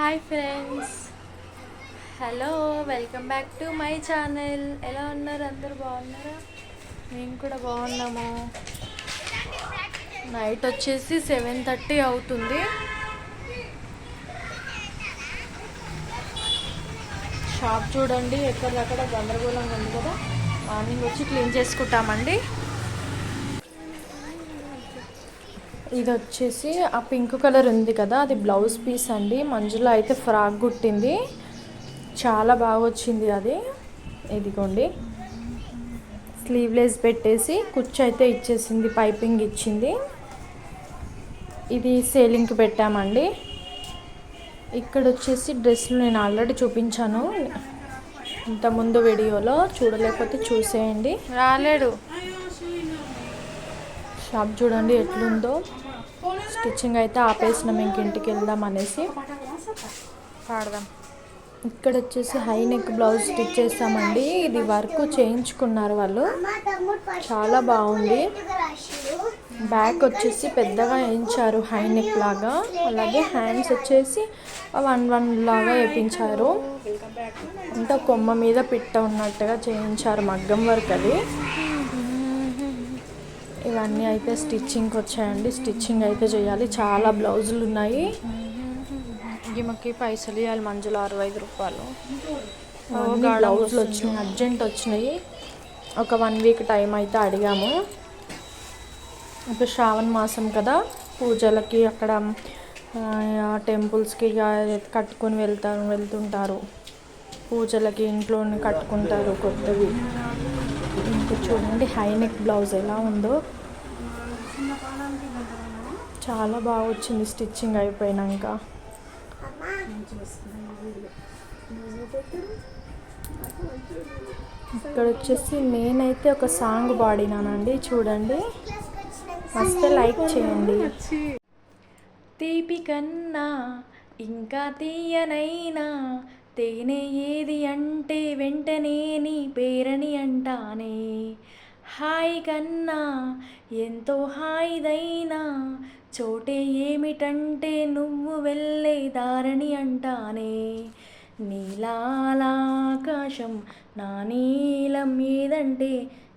Hi friends, hello, welcome back to my channel. ఎలా ఉన్నారు? అందరు బాగున్నారా? మేము కూడా బాగున్నాము. నైట్ వచ్చేసి 7:30 అవుతుంది. షాప్ చూడండి, ఎక్కడక్కడ గందరగోళంగా ఉంది కదా. మార్నింగ్ వచ్చి క్లీన్ చేసుకుంటామండి. ఇది వచ్చేసి ఆ పింక్ కలర్ ఉంది కదా, అది బ్లౌజ్ పీస్ అండి. మంజులో అయితే ఫ్రాక్ కుట్టింది, చాలా బాగా వచ్చింది అది. ఇదిగోండి, స్లీవ్లెస్ పెట్టేసి కుచ్చు అయితే ఇచ్చేసింది, పైపింగ్ ఇచ్చింది. ఇది సేలింగ్కి పెట్టామండి. ఇక్కడ వచ్చేసి డ్రెస్సులు నేను ఆల్రెడీ చూపించాను ఇంతకుముందు వీడియోలో, చూడలేకపోతే చూసేయండి. రాలేడు. షాప్ చూడండి ఎట్లుందో. స్టిచ్చింగ్ అయితే ఆపేసినాం, ఇంక ఇంటికి వెళ్దాం అనేసి. పాడదాం. ఇక్కడ వచ్చేసి హై నెక్ బ్లౌజ్ స్టిచ్ చేస్తామండి. ఇది వర్క్ చేయించుకున్నారు వాళ్ళు, చాలా బాగుంది. బ్యాక్ వచ్చేసి పెద్దగా వేయించారు హై నెక్ లాగా, అలాగే హ్యాండ్స్ వచ్చేసి 1-1 లాగా వేయించారు. అంతా కొమ్మ మీద పిట్ట ఉన్నట్టుగా చేయించారు, మగ్గం వర్క్ అది. ఇవన్నీ అయితే స్టిచ్చింగ్కి వచ్చాయండి. స్టిచ్చింగ్ అయితే చేయాలి, చాలా బ్లౌజులు ఉన్నాయి. ఈమెకి పైసలు ఇవ్వాలి మంజులు, 65 రూపాయలు. బ్లౌజులు వచ్చినాయి, అర్జెంట్ వచ్చినాయి. ఒక 1 వీక్ టైం అయితే అడిగాము. ఇప్పుడు శ్రావణ మాసం కదా, పూజలకి అక్కడ టెంపుల్స్కి కట్టుకొని వెళ్తుంటారు. పూజలకి ఇంట్లోనే కట్టుకుంటారు కొత్తవి. ఇంకా చూడండి హై నెక్ బ్లౌజ్ ఎలా ఉందో, చాలా బాగా వచ్చింది స్టిచ్చింగ్ అయిపోయినాక. ఇక్కడ వచ్చేసి నేనైతే ఒక సాంగ్ పాడినానండి, చూడండి. వస్తే లైక్ చేయండి. తీపి కన్నా ఇంకా తీయనైనా తేనె ఏది అంటే వెంటనే నీ పేరని అంటానే. హాయి కన్నా ఎంతో హాయిదైనా చోటే ఏమిటంటే నువ్వు వెళ్ళే దారని అంటానే. నీలాకాశం నా నీలం ఏదంటే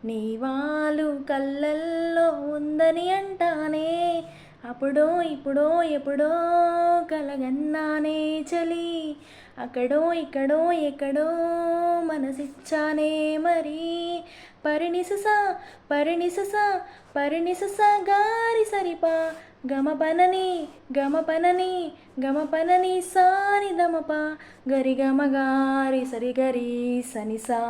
నీ వాలు కళ్ళల్లో ఉందని అంటానే. అప్పుడో ఇప్పుడో ఎప్పుడో కలగన్నానే చలి, అక్కడో ఇక్కడో ఎక్కడో మనసిచ్చానే మరి. పరిణిససా పరిణిససా పరిణిససా గారి సరిపా గమపనని గమపనని గమపనని సాని దమప గరి గమ గారి సరి గరి సనిసా.